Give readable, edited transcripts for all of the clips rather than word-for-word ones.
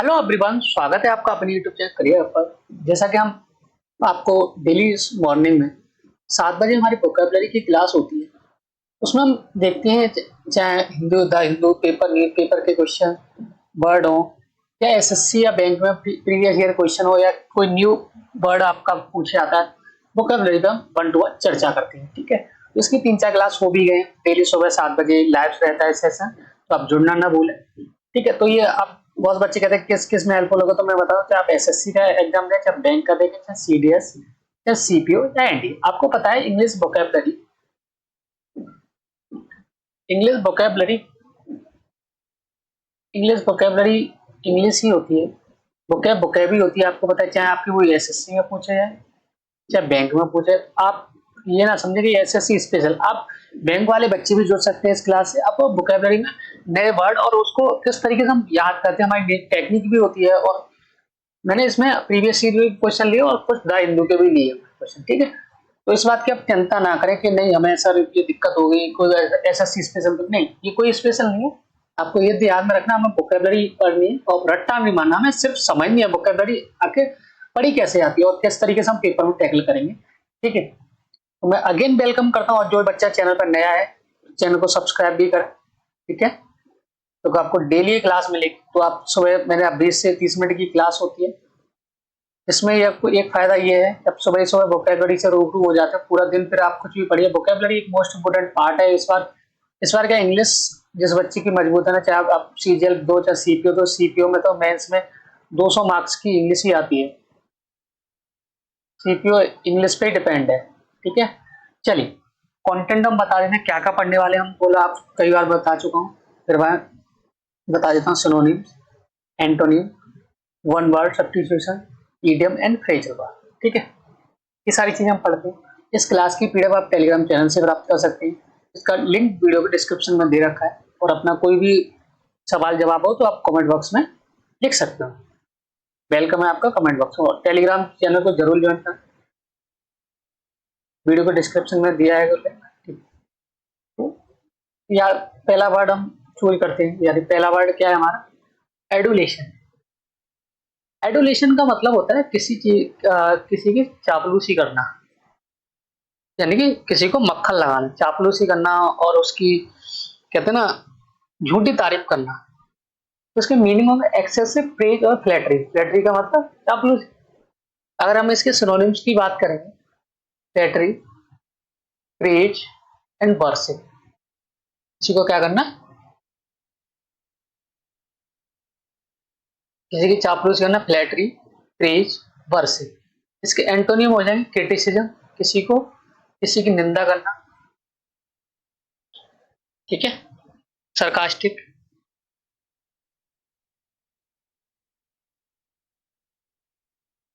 Hello everyone, स्वागत है आपका अपने यूट्यूब चैनल करियर पर। जैसा कि हम आपको डेली मॉर्निंग में 7 बजे हमारी वोकैबुलरी की क्लास होती है। उसमें हम देखते हैं चाहे Hindu the Hindu paper news paper के क्वेश्चन वर्ड हो, या एसएससी या बैंक में प्रीवियस ईयर क्वेश्चन हो, या कोई न्यू वर्ड आपका पूछे आता है, वोकैबुलरी पे हम 1 to 1 चर्चा करते हैं। ठीक है, तो इसकी 3-4 क्लास हो भी गए। डेली सुबह 7 बजे लाइव रहता है सेशन, तो आप जुड़ना ना भूलें। ठीक है, तो ये आप बहुत बच्चे कहते हैं किस किस में हेल्पफुल होगा, तो मैं बताऊं चाहे आप एसएससी का एग्जाम दें, चाहे बैंक का देखें, चाहे सीडीएस या सीपीओ या एनडीए। आपको पता है English vocabulary English vocabulary English ही होती है। वोकैब ही होती है। आपको पता है, चाहे आपकी वो एसएससी में पूछे जाए चाहे बैंक में पूछे। आप ये ना समझे कि एसएससी स्पेशल, आप बैंक वाले बच्चे भी जुड़ सकते हैं इस क्लास से। आपको वोकैबुलरी में नए वर्ड और उसको किस तरीके से हम याद करते हैं, हमारी टेक्निक भी होती है। और मैंने इसमें प्रीवियस ईयर क्वेश्चन लिए और कुछ द हिंदू के भी लिए क्वेश्चन। ठीक है, तो इस बात की आप चिंता ना करें कि नहीं हमें सर ये दिक्कत हो गई, कोई एसएससी स्पेशल तो नहीं, ये कोई स्पेशल नहीं है। आपको ये ध्यान में रखना, हमें वोकैबुलरी पढ़नी है और रट्टा नहीं मानना, हमें सिर्फ समझनी है वोकैबुलरी आके पढ़ी कैसे आती है और किस तरीके से हम पेपर में टैकल करेंगे। ठीक है, तो मैं अगेन वेलकम करता हूँ, और जो बच्चा चैनल पर नया है चैनल को सब्सक्राइब भी करें। ठीक है, तो आपको डेली क्लास मिलेगी। तो आप सुबह मैंने 20 से 30 मिनट की क्लास होती है। इसमें एक फायदा ये है, जब सुबह सुबह वोकैबुलरी से रूबरू हो जाते हैं, पूरा दिन फिर आप कुछ भी पढ़िए। वोकैबुलरी एक मोस्ट इंपोर्टेंट पार्ट है। इस बार क्या इंग्लिश जिस बच्चे की मजबूत है ना, चाहे आप सीजीएल दो चाहे सीपीओ दो, सीपीओ में तो मेंस में 200 मार्क्स की इंग्लिश ही आती है। सीपीओ इंग्लिश पे डिपेंड है। ठीक है, चलिए कंटेंट हम बता देते हैं क्या क्या पढ़ने वाले हम। बोला आप कई बार बता चुका हूँ, फिर मैं बता देता हूँ। Synonyms, antonym, one word substitution, idiom and phrasal word. ठीक है, ये सारी चीजें हम पढ़ते हैं। इस क्लास की पीडीएफ आप टेलीग्राम चैनल से प्राप्त कर सकते हैं। इसका लिंक वीडियो के डिस्क्रिप्शन में दे रखा है। और अपना कोई भी सवाल जवाब हो तो आप कमेंट बॉक्स में लिख सकते हो। वेलकम है आपका कमेंट बॉक्स में, और टेलीग्राम चैनल को जरूर ज्वाइन करें, वीडियो को डिस्क्रिप्शन में दिया है लिंक। तो यार पहला वर्ड हम चूज करते हैं। यानी पहला वर्ड क्या है हमारा? एडुलेशन। एडुलेशन का मतलब होता है किसी की चापलूसी करना, यानी कि किसी को मक्खन लगाना, चापलूसी करना, और उसकी कहते हैं ना झूठी तारीफ करना। तो इसके मीनिंग होगा एक्सेसिव प्रेज और फ्लैटरी। फ्लैटरी का मतलब चापलूसी। अगर हम इसके सिनोनिम्स की बात करेंगे, फ्लैटरी, प्रेज एंड वर्शिप। किसी को क्या करना? किसी की चापलूसी करना, फ्लैटरी, प्रेज, वर्शिप। इसके एंटोनियम हो जाएंगे क्रिटिसिज्म, किसी की निंदा करना। ठीक है, सरकास्टिक,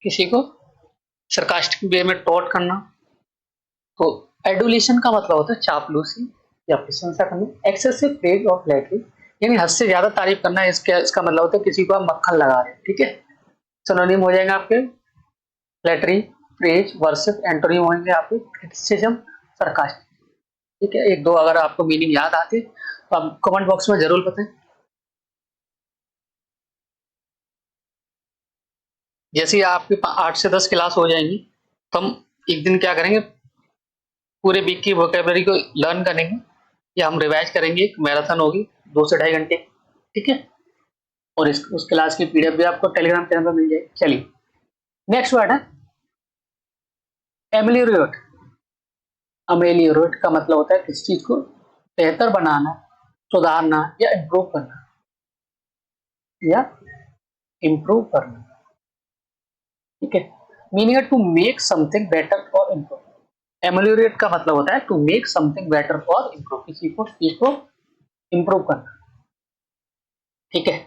किसी को सरकास्टिक वे में टॉट करना। तो एडुलेशन का मतलब होता है चापलूसी या प्रशंसा करना। एक्सेसिव प्रेज और फ्लैटरी यानी हद से ज्यादा तारीफ करना। इसका मतलब होता है किसी को आप मक्खन लगा रहे हैं। ठीक है, सिनोनिम हो जाएंगे आपके फ्लैटरी, प्रेज, वर्शिप। एंटोनिम होंगे आपके क्रिटिसिज्म, सरकास्टिक। ठीक है, एक दो अगर आपको मीनिंग याद आते तो आप कमेंट बॉक्स में जरूर बताएं। जैसे ही आपकी 8 से 10 क्लास हो जाएंगी, तो हम एक दिन क्या करेंगे, पूरे वीक की वोकैबुलरी को लर्न करेंगे या हम रिवाइज करेंगे। एक मैराथन होगी 2 से 2.5 घंटे। ठीक है, और उस क्लास की पीडीएफ भी आपको टेलीग्राम चैनल पर मिल जाएगी। चलिए नेक्स्ट वर्ड है एमेलियोरेट। अमेलियोरेट का मतलब होता है किसी चीज को बेहतर बनाना, सुधारना या इम्प्रूव करना। ठीक है, मीनिंग है टू मेक समथिंग बेटर और इम्प्रूव। एमेलियोरेट का मतलब होता है टू मेक समथिंग बेटर और इम्प्रूव, किसी को चीज को इम्प्रूव करना। ठीक है,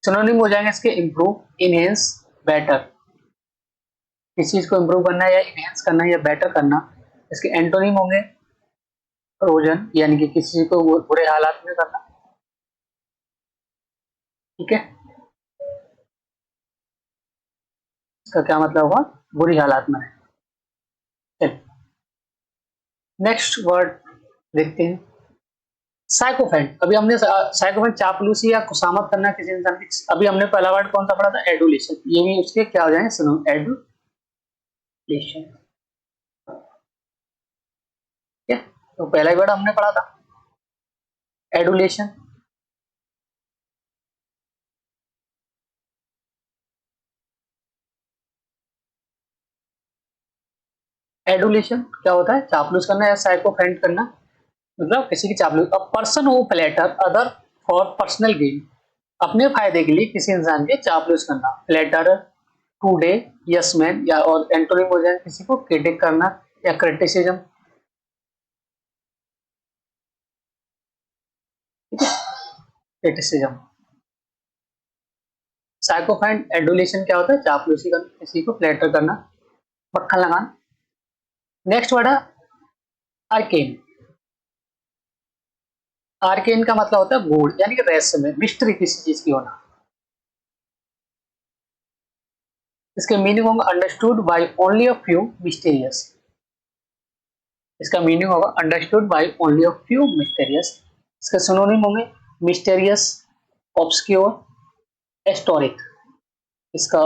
सिनोनिम हो जाएंगे इसके इम्प्रूव, इनहेंस, बेटर। किसी चीज को इम्प्रूव करना या इनहेंस करना या बेटर करना। इसके एंटोनिम होंगे रोजन, यानी कि किसी चीज को बुरे हालात में करना। ठीक है, इसका क्या मतलब होगा? बुरी हालात में। नेक्स्ट वर्ड देखते हैं, साइकोफेंट, अभी हमने साइकोफेंट चापलूसी या खुशामद करना किसी इंसान की। अभी हमने पहला वर्ड कौन सा पढ़ा था, एडुलेशन, ये भी उसके क्या हो जाएंगे, सुनो, एडुलेशन। ठीक है, तो पहला वर्ड हमने पढ़ा था एडुलेशन। एडुलेशन क्या होता है, चापलूस करना या साइकोफेंट करना, मतलब किसी की चापलूस। A person who flatter other for personal gain, अपने फायदे के लिए किसी इंसान के चापलूस करना। फ्लैटर टूडे, यस मैन, या और एंटोनिम हो जाए किसी को क्रिटिक करना या क्रिटिसिज्म। क्रिटिसिज्म। साइकोफेंट एडुलेशन क्या होता है, चापलूसी करना, किसी को फ्लैटर करना, मक्खन लगाना। नेक्स्ट वर्ड है आर्केन। आर्केन का मतलब होता है गूढ़, यानी कि रहस्यमय, मिस्ट्री किसी चीज की होना। इसके मीनिंग होगा understood by only a few, mysterious. इसका मीनिंग होगा understood by only a few, mysterious. इसके सिनोनिम होंगे मिस्टीरियस, ऑब्सक्योर, हिस्टोरिक। इसका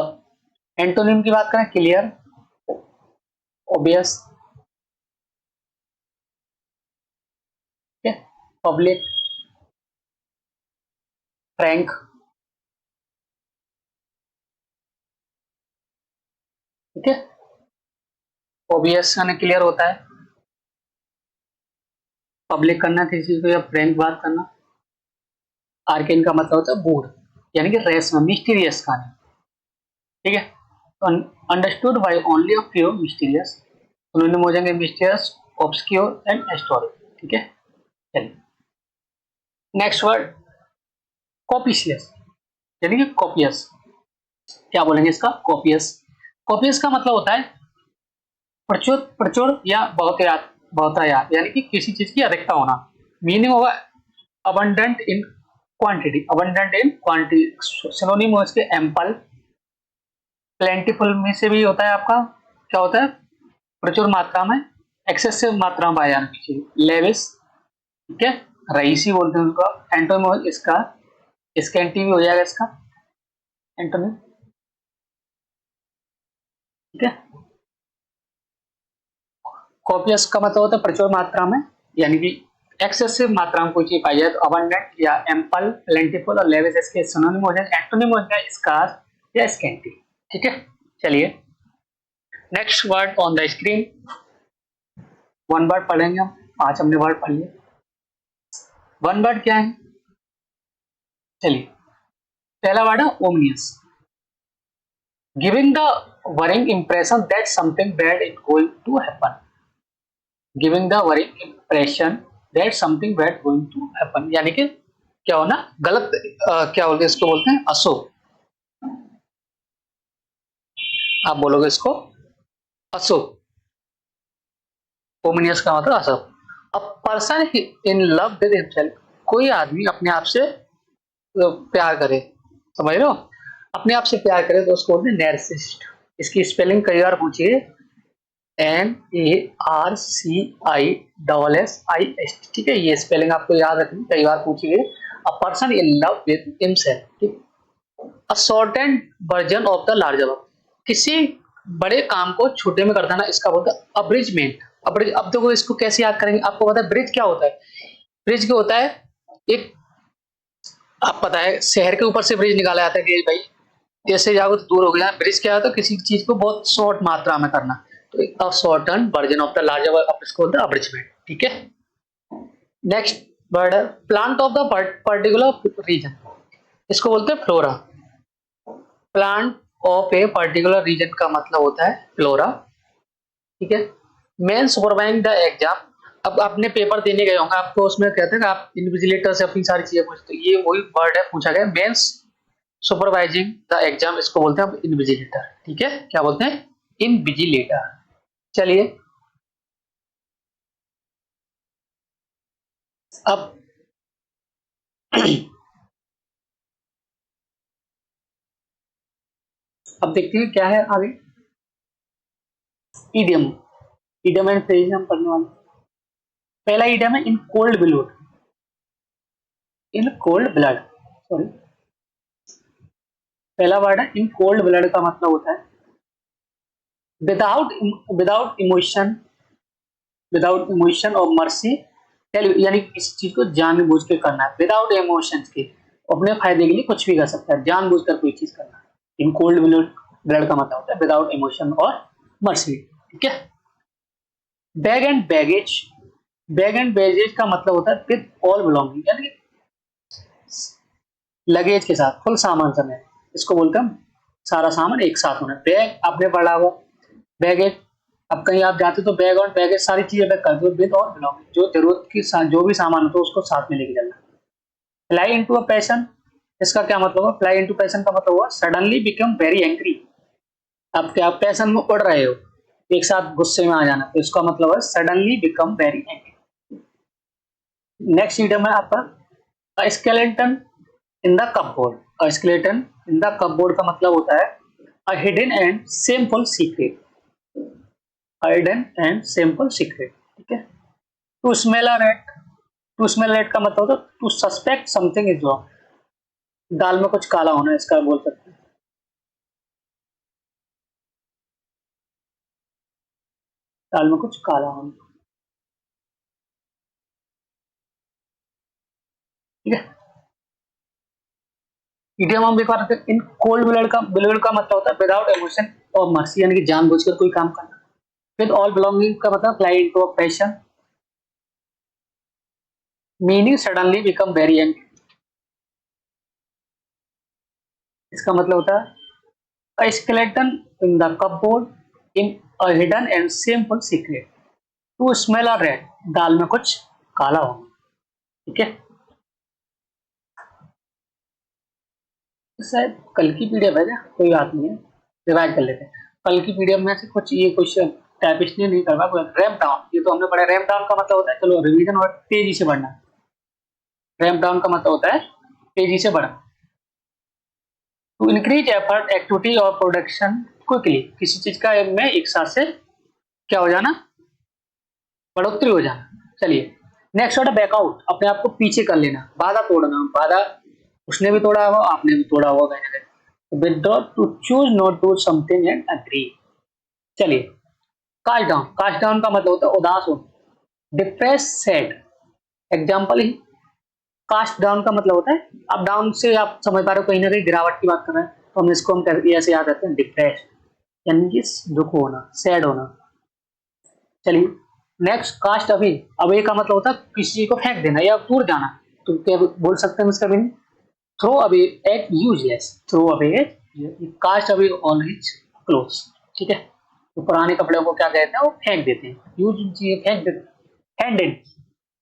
एंटोनिम की बात करें, क्लियर, ऑब्वियस, पब्लिक, फ्रैंक। ठीक है, ऑब्वियस यानी क्लियर होता है, पब्लिक करना किसी चीज को या फ्रैंक बात करना। आर्केन का मतलब होता है गूढ़, यानी कि रहस्यमय, मिस्टीरियस का। ठीक है, तो understood by only a few, mysterious. Synonym हो जाएंगे मिस्टीरियस, ऑब्सक्योर एंड हिस्टोरिक। ठीक है, चलिए नेक्स्ट वर्ड कॉपिशियस, यानी कि कॉपियस। क्या बोलेंगे इसका, कॉपियस। कॉपियस का मतलब होता है प्रचुर, प्रचुर या बहुतायत, बहुतायत यानी कि किसी चीज की अधिकता होना। मीनिंग होगा abundant in quantity, abundant in quantity. Synonym हो इसके एम्पल, प्लेंटीफुल में से भी होता है आपका, क्या होता है, प्रचुर मात्रा में, एक्सेसिव मात्रा में पाया जाना चाहिए, लेविस। ठीक है, रईसी बोलते हैं उसको। एंटोनिम इसका स्कैंटी भी हो जाएगा इसका एंटोनिम। ठीक है, कॉपियस का मतलब होता है प्रचुर मात्रा में, यानी कि एक्सेसिव मात्रा में कोई चीज पाई जाए तो अबंडेंट या एम्पल, प्लेंटीफुल और लेविस इसके सिनोनिम हो जाए। एंटोनिम हो जाए स्कार्स या स्कैंटी। ठीक है, चलिए next word on the screen. One word पढ़ेंगे हम, 5 हमने वर्ड पढ़ लिए। वन वर्ड क्या है, चलिए पहला वर्ड है ominous, giving the worrying impression that something bad is going to happen. Giving the worrying impression that something bad going to happen, यानी कि क्या होना, गलत, क्या बोलते हैं इसको, बोलते हैं अशुभ। आप बोलोगे इसको अशुभ, ओमिनियस का मतलब अशुभ। अ person in love with himself, कोई आदमी अपने आप से प्यार करे, समझ रहे हो, अपने आप से प्यार करे तो उसको बोलते हैं नैर्सिस्ट। इसकी स्पेलिंग कई बार पूछिए, NARCISSIS। ठीक है, ये स्पेलिंग आपको याद रखनी, कई बार पूछी गई। A person in love with himself, ठीक, a shortened version of the larger work, किसी बड़े काम को छोटे में कर देना, इसका बोलता है अब्रिजमेंट। अब्रिज, अब देखो इसको कैसे याद करेंगे, आपको पता है ब्रिज क्या होता है, ब्रिज क्या होता है, एक, आप पता है शहर के ऊपर से ब्रिज निकाला जाता है कि भाई ऐसे जाओ तो दूर हो गया, ब्रिज क्या होता है, किसी चीज को बहुत शॉर्ट मात्रा में करना, तो shorten version of the larger work, इसको बोलते हैं अब्रिजमेंट। ठीक है, नेक्स्ट वर्ड है plant of the particular region, इसको बोलते हैं flora. Plant of a particular region का मतलब होता है फ्लोरा। ठीक है, मेन सुपरवाइजिंग द एग्जाम, अब आपने पेपर देने गए होंगे, आपको उसमें कहते हैं कि आप इन्विजिलेटर से अपनी सारी चीजें पूछते, ये वही वर्ड है पूछा गया, मेन सुपरवाइजिंग द एग्जाम, इसको बोलते हैं इन्विजिलेटर। ठीक है, क्या बोलते हैं, इनविजिलेटर। चलिए अब अब देखते हैं क्या है आगे, इडियम। इडियम एंड फ्रेज हम पढ़ने वाले। पहला इडियम है in cold blood, in cold blood, sorry, पहला वर्ड है इन कोल्ड ब्लड का मतलब होता है without without emotion, without emotion और मर्सी, यानी किसी चीज को जानबूझ के करना है विदाउट इमोशंस के, अपने फायदे के लिए कुछ भी कर सकता है, जानबूझकर कोई चीज करना है। इन कोल्ड ब्लड का मतलब होता है विदाउट इमोशन और मर्सी, ठीक है। Bag and baggage, bag and baggage का मतलब होता है विद ऑल बिलोंगिंग, यानी लगेज के साथ, फुल सामान समय, इसको बोलते हैं सारा सामान एक साथ होना। बैग आपने पढ़ा होगा, बैगेज, अब कहीं आप जाते तो बैग और बैगेज सारी चीजें पैक करते हो विद और बिलोंगिंग, जो जरूरत की जो भी सामान होता है उसको साथ में लेके चलना। फ्लाई इनटू अ पैशन, इसका क्या मतलब है? फ्लाई इनटू पैशन का मतलब हुआ सडनली बिकम वेरी एंग्री, आप क्या पैशन में उड़ रहे हो, एक साथ गुस्से में आ जाना, तो इसका मतलब है suddenly become very angry. Next idiom है आपका skeleton in the cupboard. Skeleton in the cupboard का मतलब होता है a hidden and shameful secret, hidden and shameful secret, ठीक है। To smell a rat, to smell rat का मतलब होता है to suspect something is wrong, दाल में कुछ काला होना, इसका बोल सकते हैं दाल में कुछ काला होना, ठीक है। इडियम हम एक बार इन कोल्ड ब्लड का मतलब होता है विदाउट इमोशन और मर्सी, यानी कि जानबूझकर कोई काम करना। विद ऑल बिलोंगिंग का मतलब fly into a passion, meaning suddenly become very angry, इसका मतलब होता है a skeleton in the cupboard in a hidden and shameful secret, to smell a rat, दाल में कुछ काला होना, ठीक है। शायद कल की पीडीएफ है क्या, कोई बात नहीं है, रिवाइज कर लेते हैं। कल की पीडीएफ में से कुछ ये क्वेश्चन टाइप इसलिए नहीं करवा, रैंप डाउन, ये तो हमने पढ़ा, रैंप डाउन का मतलब होता है चलो रिवीजन और तेजी से बढ़ना, रैंप डाउन का मतलब होता है तेजी से बढ़ना। टू इंक्रीज एफर्ट एक्टिविटी और प्रोडक्शन क्विकली, किसी चीज का में एक साथ से क्या हो जाना, बढ़ोतरी हो जाना। चलिए नेक्स्ट वर्ड है बैकआउट, अपने आप को पीछे कर लेना, बाधा तोड़ना, बाधा उसने भी तोड़ा होगा आपने भी तोड़ा होगा कहीं ना कहीं। Withdraw, to choose not do something and agree. चलिए कास्ट डाउन का मतलब होता है उदास हो, डिप्रेस, सैड, एग्जाम्पल ही कास्ट डाउन का मतलब होता है, आप डाउन से आप समझ पा रहे हो कहीं ना कहीं गिरावट की बात कर रहे हैं, तो हम इसको हम ऐसे याद करते हैं डिप्रेस, यानी कि दुख होना, सैड होना। चलिए नेक्स्ट कास्ट अवे, अवे का मतलब होता है किसी चीज को फेंक देना या दूर जाना, तो क्या बोल सकते हैं इसका meaning throw away at useless, throw away at, cast away on his clothes, ठीक है। तो पुराने कपड़े को क्या कहते हैं, वो फेंक देते हैं, यूज चीजें फेंक देते हैं। हैंड इन,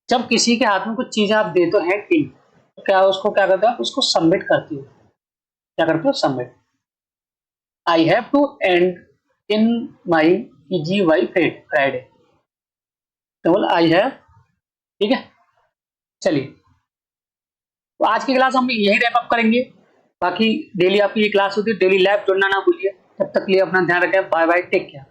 जब किसी के हाथ में कुछ चीजें आप देते हो हैंड इन, तो क्या उसको क्या करते हो, उसको सबमिट करते हो, क्या करते हो, submit. I have to end in my G Y Friday, तो बोल आई हैव, ठीक है। चलिए तो आज की क्लास हम यही रैप अप करेंगे, बाकी डेली आपकी ये क्लास होती है, डेली लैब जुड़ना ना भूलिए, तब तक लिए अपना ध्यान रखें, बाय बाय, टेक केयर।